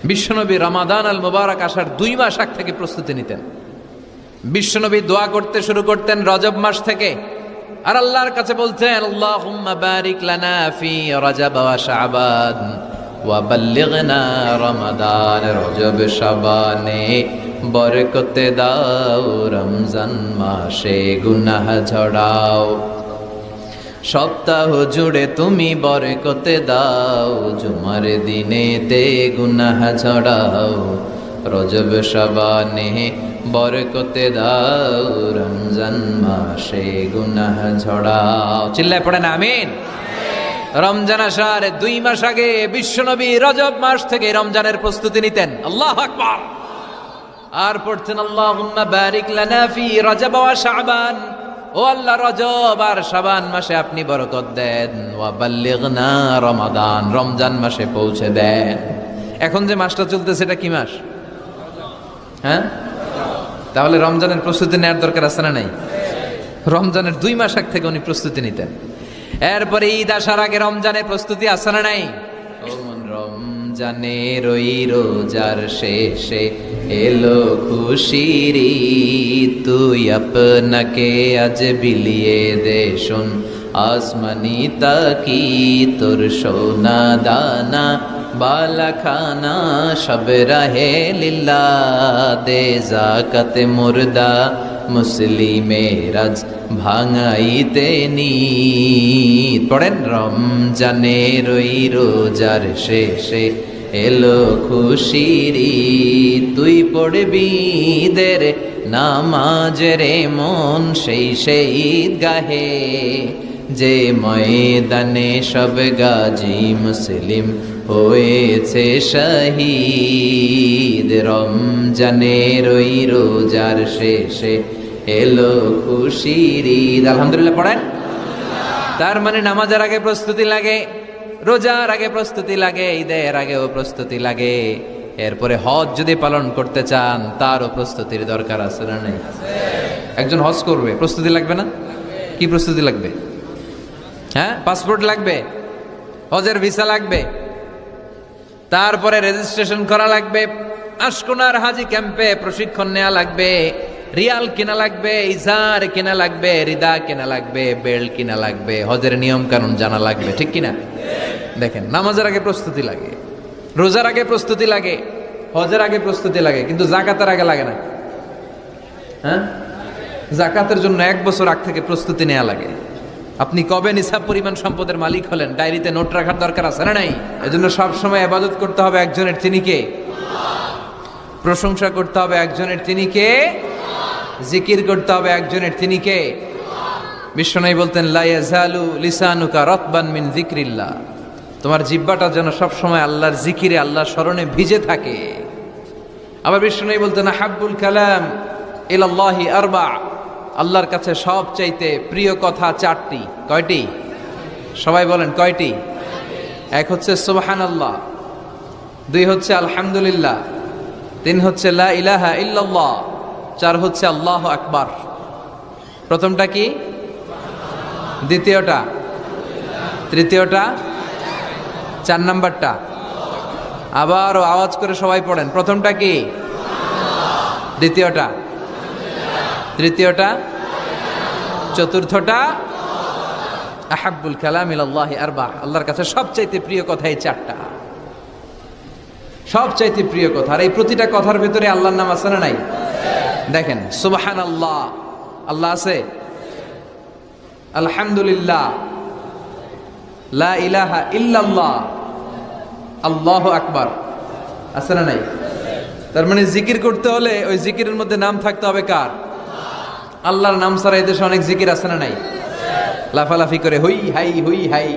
বিশ্বনবী রমাদান আল মুবারক আসার 2 মাস আগ থেকে প্রস্তুতি নিতেন। বিশ্বনবী দোয়া করতে শুরু করতেন রজব মাস থেকে, আর আল্লাহর কাছে বলতেন, আল্লাহুম্মা বারিক লানা ফি রজব ওয়া শাবান ওয়া বাল্লিগনা রমাদান। রজব শাবানে বরকতে দাও, রমজান মাসে গুনাহ ঝরাও। সপ্তাহ জুড়ে তুমি বরকতে দাও, জুমার দিনেতে গুনাহ ঝরাও। রজব শাবানে বরকতে দাও, রমজান মাসে গুনাহ ঝরাও। চিল্লায় পড়েন আমিন। রমজান আসার 2 মাস আগে বিশ্বনবী রজব মাস থেকে রমজানের প্রস্তুতি নিতেন। আল্লাহু আকবার। আর পড়তেন, আল্লাহুম্মা বারিক লানা ফি রজব ওয়া শাবান। ও আল্লাহ, রজব আর শাবান মাসে আপনি বরকত দেন। ওয়া বাল্লিগনা রমাদান, রমজান মাসে পৌঁছে দেন। এখন যে মাসটা চলতেছে এটা কি মাস? হ্যাঁ, তাহলে রমজানের প্রস্তুতি নেওয়ার দরকার আছে না নাই? রমজানের 2 মাস আগ থেকে উনি প্রস্তুতি নিতেন। এরপরে ঈদ আসার আগে রমজানের প্রস্তুতি আছে না নাই? ও মন, রমজানের ওই রোজার শেষে এলো খুশির ঈদ। তুই আপনাকে আজ বিলিয়ে দে শোন আসমানি তাকি। তোর সোনা দানা বালা খানা সব রাহে লিল্লা। দে জাকাতে মুর্দা মুসলিমের আজ ভাঙাইতে নিদ। পড়েন, রমজানের ওই রোজার শেষে এলো খুশির ঈদ। তুই পড়বি দের নামাজ রে মন সেই ঈদগাহে, যে ময়দানে সব গাজী মুসলিম হয়েছে শহীদ। রমজানের ওই রোজার শেষে এলো খুশির ঈদ। আলহামদুলিল্লাহ পড়েন। তার মানে নামাজের আগে প্রস্তুতি লাগে, রোজার আগে প্রস্তুতি লাগে, ঈদের আগেও প্রস্তুতি লাগে। এরপরে হজ যদি পালন করতে চান তারও প্রস্তুতির দরকার আছে না নেই? একজন হজ করবে, প্রস্তুতি লাগবে না? কি প্রস্তুতি লাগবে? হ্যাঁ, পাসপোর্ট লাগবে, হজের ভিসা লাগবে, তারপরে রেজিস্ট্রেশন করা লাগবে, আশকোনার হাজি ক্যাম্পে প্রশিক্ষণ নেওয়া লাগবে, রিয়াল কেনা লাগবে, ইজার কেনা লাগবে, রিদা কেনা লাগবে, বেল্ট কেনা লাগবে, হজের নিয়ম কানুন জানা লাগবে। ঠিক কিনা? দেখেন, নামাজের আগে প্রস্তুতি লাগে, রোজার আগে প্রস্তুতি লাগে, হজের আগে প্রস্তুতি লাগে, কিন্তু জাকাতের আগে লাগে না। হ্যাঁ, জাকাতের জন্য 1 বছর আগ থেকে প্রস্তুতি নেওয়া লাগে। আপনি কবে নিসাব পরিমাণ সম্পদের মালিক হলেন ডায়েরিতে নোট রাখার দরকার আছে না নাই? এজন্য সব সময় ইবাদত করতে হবে একজনের, তিনি কে? প্রশংসা করতে হবে একজনের, তিনি কে? জিকির করতে হবে একজনের, তিনি কে? বিশ্বনবী বলতেন, লা ইয়াজালু লিসানুকা রাতবান মিন যিকরিল্লাহ। তোমার জিহ্বাটা যেন সব সময় আল্লাহর জিকিরে, আল্লাহর স্মরণে ভিজে থাকে। আবার বিশ্বনবী বলতেন, হাব্বুল কালাম ইলাল্লাহি আরবা। আল্লাহর কাছে সবচাইতে প্রিয় কথা 4টি। কয়টি? সবাই বলেন কয়টি? 1 হচ্ছে সুবহানাল্লাহ, 2 হচ্ছে আলহামদুলিল্লাহ, 3 হচ্ছে লা ইলাহা ইল্লাল্লাহ, 4 হচ্ছে আল্লাহু আকবার। প্রথমটা কি? দ্বিতীয়টা? তৃতীয়টা? 4 নাম্বারটা? আবারও আওয়াজ করে সবাই পড়েন, প্রথমটা কি? দ্বিতীয়টা? তৃতীয়টা? চতুর্থটা? আহাব্বুল কালাম ইলাল্লাহি আরবা। আল্লাহর কাছে সবচাইতে প্রিয় কথা এই 4টা, সবচাইতে প্রিয় কথা। আর এই প্রতিটা কথার ভিতরে আল্লাহর নাম আছে না নাই? দেখেন, সুবহানাল্লাহ, আল্লাহ আছে। আলহামদুলিল্লাহ, লা ইলাহা ইল্লাল্লাহ, আল্লাহু আকবার, আছে না নাই? তার মানে জিকির করতে হলে ওই জিকিরের মধ্যে নাম থাকতে হবে কার? আল্লাহর নাম ছাড়া এদেশে অনেক জিকির আছে না নাই? লাফালাফি করে হুই হাই হুই হাই।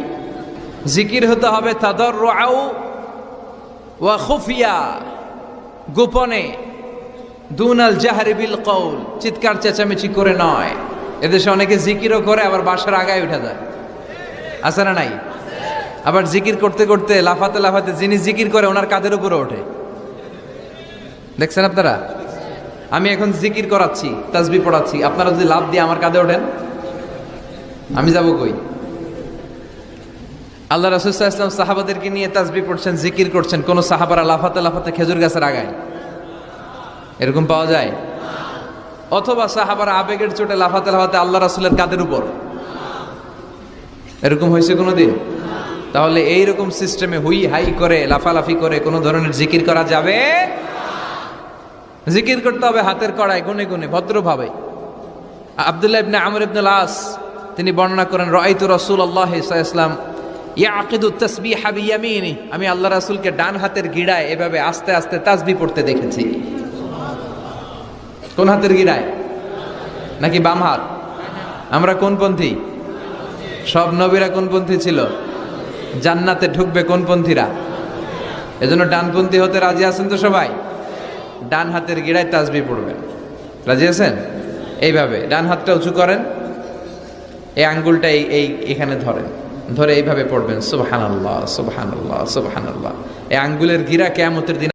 জিকির হতে হবে তাদাররুআ ওয়া খুফিয়া, গোপনে, দুনাল জাহরি বিল কওল, চিৎকার চেঁচামেচি করে নয়। এদেশে অনেকে জিকিরও করে আবার বাসার আগায় উঠে যায়, আছে না নাই? আবার জিকির করতে করতে লাফাতে লাফাতে যিনি জিকির করে ওনার কাঁধের উপরে ওঠে, দেখছেন আপনারা? আমি এখন জিকির করাচ্ছি, তাসবিহ পড়াচ্ছি, আপনারা যদি লাফ দিয়ে আমার কাঁধে ওঠেন, আমি যাব কই? আল্লাহ রাসূল সাল্লাল্লাহু আলাইহি ওয়াসাল্লাম সাহাবাদেরকে নিয়ে তাসবিহ পড়ছেন, জিকির করছেন, কোন সাহাবারা লাফাতে লাফাতে খেজুর গাছের আগায়? এরকম পাওয়া যায়? অথবা সাহাবারা আবেগের চোটে লাফাতে লাফাতে আল্লাহ রাসূলের কাঁধের উপর, এরকম হয়েছে কোনোদিন? তাহলে এইরকম সিস্টেমে হুই হাই করে লাফালাফি করে কোনো ধরনের জিকির করা যাবে? জিকির করতে হবে হাতের কড়ায়, গুনে গুনে, ভদ্রভাবে। আব্দুল্লাহ ইবনে আমর ইবনে আল-আস তিনি বর্ণনা করেন, রাআইতু রাসূলুল্লাহ সাল্লাল্লাহু আলাইহি ওয়াসাল্লাম ইয়াকিদু তাসবিহা বিয়ামিনি, আমি আল্লাহ রাসূলকে ডান হাতের গিড়ায় এভাবে আস্তে আস্তে তাসবিহ পড়তে দেখেছি। কোন হাতের গিড়ায়? নাকি বাম হাত? আমরা কোন পন্থী? সব নবীরা কোন পন্থী ছিল? জান্নাতে ঢুকবে কোন পন্থীরা? এজন্য ডানপন্থী হতে রাজি আছেন তো সবাই? ডান হাতের গিড়ায় তাসবিহ পড়বেন, রাজি আছেন? এইভাবে ডান হাতটা উঁচু করেন, এই আঙ্গুলটা এই এখানে ধরেন, ধরে এইভাবে পড়বেন সুবহানাল্লাহ সুবহানাল্লাহ সুবহানাল্লাহ। এই আঙ্গুলের গিরা কিয়ামতের দিন